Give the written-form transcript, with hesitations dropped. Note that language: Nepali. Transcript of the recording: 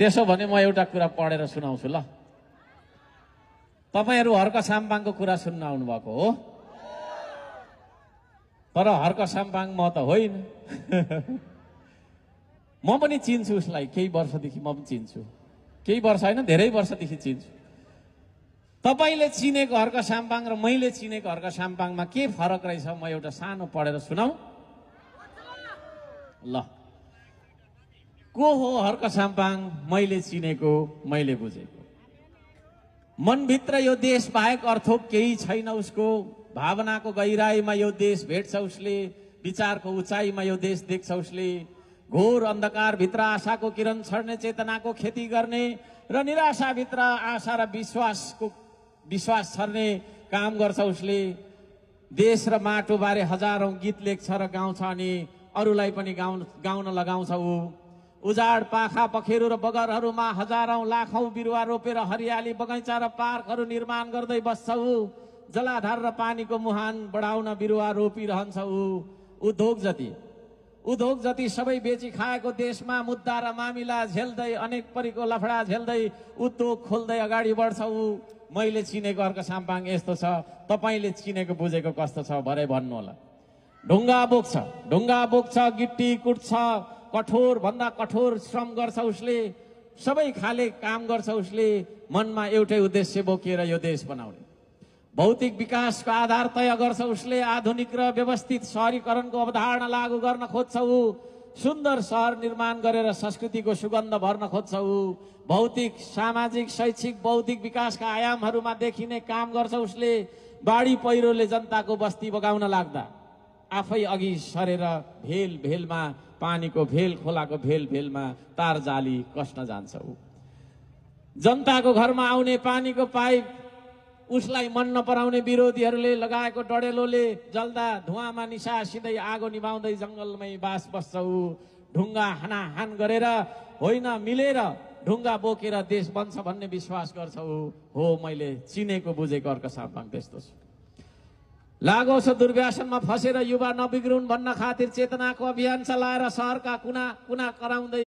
त्यसो भने म एउटा कुरा पढेर सुनाउँछु ल। तपाईहरु हर्क साम्पाङको कुरा सुन्न आउनु भएको हो, तर हर्क साम्पाङ म त होइन। म पनि चिन्छु उसलाई, केही वर्षदेखि म पनि चिन्छु, केही वर्ष होइन धेरै वर्षदेखि चिन्छु। तपाईले चिनेको हर्क साम्पाङ र मैले चिनेको हर्क साम्पाङमा के फरक रहेछ म एउटा सानो पढेर सुनाऊ ल। को हो हर्क साम्पाङ? मैले चिनेको, मैले बुझेको। मनभित्र यो देश बाहेक अर्थो केही छैन उसको। भावनाको गहिराईमा यो देश भेट्छ उसले, विचारको उचाइमा यो देश देख्छ उसले। घोर अन्धकार भित्र आशाको किरण छर्ने, चेतनाको खेती गर्ने र निराशाभित्र आशा र विश्वास छर्ने काम गर्छ उसले। देश र माटो बारे हजारौं गीत लेख्छ र गाउँछ अनि अरूलाई पनि गाउन लगाउँछ ऊ। उजाड पाखा पखेरु र बगरहरूमा हजारौं लाखौं बिरुवा रोपेर हरियाली बगैँचा र पार्कहरू निर्माण गर्दै बस्छ ऊ। जलाधार र पानीको मुहान बढाउन बिरुवा रोपिरहन्छ ऊ। उद्योग जति सबै बेची खाएको देशमा मुद्दा र मामिला झेल्दै, अनेक परीको लफडा झेल्दै उद्योग खोल्दै अगाडि बढ्छ ऊ। मैले चिनेको हर्क साम्पाङ यस्तो छ, तपाईले चिनेको बुझेको कस्तो छ भरे भन्नु होला। ढुङ्गा बोक्छ, गिट्टी कुट्छ, कठोर भन्दा कठोर श्रम गर्छ उसले। सबै खाले काम गर्छ उसले, मनमा एउटै उद्देश्य बोकेर यो देश बनाउने। भौतिक विकासको आधार तय गर्छ उसले। आधुनिक र व्यवस्थित शहरीकरणको अवधारणा लागू गर्न खोज्छ ऊ। सुन्दर शहर निर्माण गरेर संस्कृतिको सुगन्ध भर्न खोज्छ ऊ। भौतिक, सामाजिक, शैक्षिक, बौद्धिक विकासका आयामहरूमा देखिने काम गर्छ उसले। बाढी पहिरोले जनताको बस्ती बगाउन लाग्दा आफै अघि सरेर भेलमा पानीको भेल, खोलाको भेलमा तार जाली कस्न जान्छ ऊ। जनताको घरमा आउने पानीको पाइप उसलाई मन नपराउने विरोधीहरूले लगाएको डडेलोले जल्दा धुवामा निसासिँदै आगो निभाउँदै जंगलमै बास बस्छ ऊ। ढुङ्गा हानाहान गरेर होइन, मिलेर ढुङ्गा बोकेर देश बन्छ भन्ने विश्वास गर्छ ऊ। हो, मैले चिनेको बुझेको हर्क साम्पाङ त्यस्तो छ। लागो छ दुर्व्यसनमा फसेर युवा नबिग्रुन् भन्न खातिर चेतनाको अभियान चलाएर शहरका कुना कराउँदै